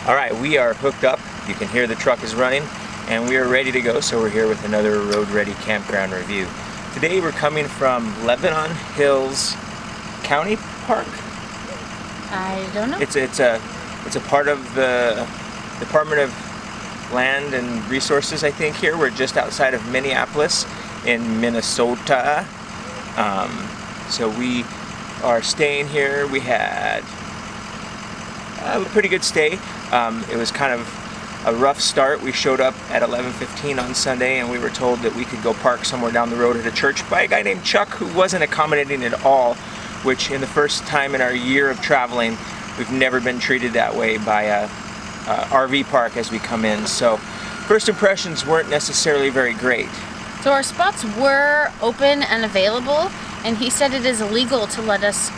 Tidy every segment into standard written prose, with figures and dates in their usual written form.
All right, we are hooked up. You can hear the truck is running, and we are ready to go. So we're here with another Road Ready Campground Review. Today we're coming from Lebanon Hills County Park. I don't know. It's a part of the Department of Land and Resources, I think. Here we're just outside of Minneapolis in Minnesota. So we are staying here. We had a pretty good stay. It was kind of a rough start. We showed up at 11:15 on Sunday, and we were told that we could go park somewhere down the road at a church by a guy named Chuck, who wasn't accommodating at all, which in the first time in our year of traveling, we've never been treated that way by a RV park as we come in. So first impressions weren't necessarily very great. So our spots were open and available, and he said it is illegal to let us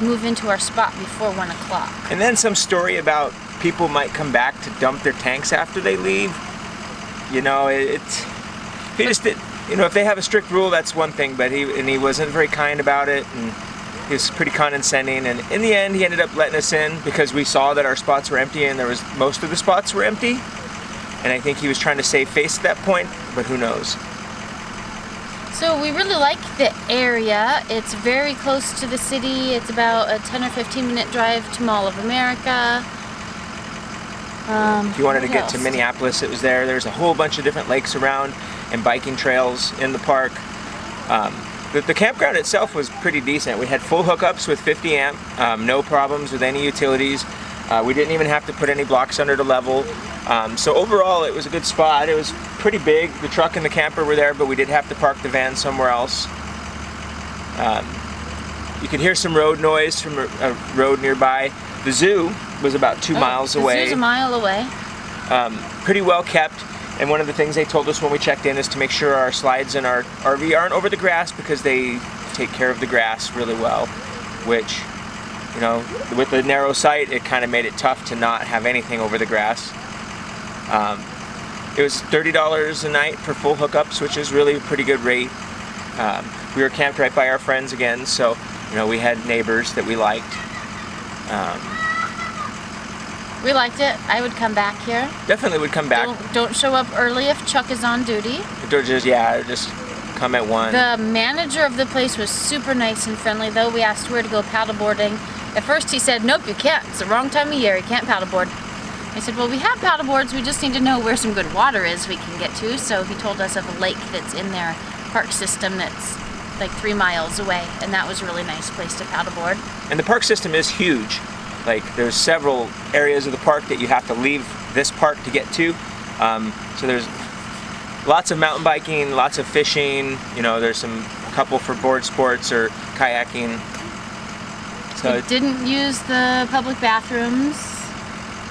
move into our spot before 1 o'clock. And then some story about people might come back to dump their tanks after they leave. You know, if they have a strict rule, that's one thing, but he wasn't very kind about it, and he was pretty condescending, and in the end he ended up letting us in because we saw that our spots were empty, and most of the spots were empty, and I think he was trying to save face at that point, but who knows. So we really like the area. It's very close to the city. It's about a 10 or 15 minute drive to Mall of America. If you wanted to get to Minneapolis, it was there. There's a whole bunch of different lakes around and biking trails in the park. The campground itself was pretty decent. We had full hookups with 50 amp, no problems with any utilities. We didn't even have to put any blocks under the level. So overall, it was a good spot. It was pretty big. The truck and the camper were there, but we did have to park the van somewhere else. You could hear some road noise from a road nearby. The zoo was about 2 miles away. The zoo's a mile away. Pretty well kept. And one of the things they told us when we checked in is to make sure our slides in our RV aren't over the grass, because they take care of the grass really well, which, you know, with the narrow site, it kind of made it tough to not have anything over the grass. It was $30 a night for full hookups, which is really a pretty good rate. We were camped right by our friends again, so you know, we had neighbors that we liked. We liked it. I would come back here. Definitely would come back. Don't show up early if Chuck is on duty. Just come at 1. The manager of the place was super nice and friendly, though. We asked where to go paddleboarding. At first he said, nope, you can't. It's the wrong time of year. You can't paddleboard. I said, well, we have paddleboards. We just need to know where some good water is we can get to. So he told us of a lake that's in their park system that's like 3 miles away. And that was a really nice place to paddleboard. And the park system is huge. Like, there's several areas of the park that you have to leave this park to get to. So there's lots of mountain biking, lots of fishing. You know, there's a couple for board sports or kayaking. So we didn't use the public bathrooms.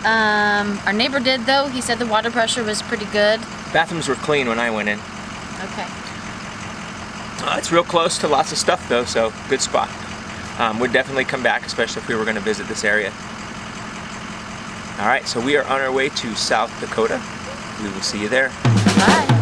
Our neighbor did, though. He said the water pressure was pretty good. Bathrooms were clean when I went in. Okay. It's real close to lots of stuff, though, so good spot. Would definitely come back, especially if we were going to visit this area. All right, so we are on our way to South Dakota. We will see you there. Bye.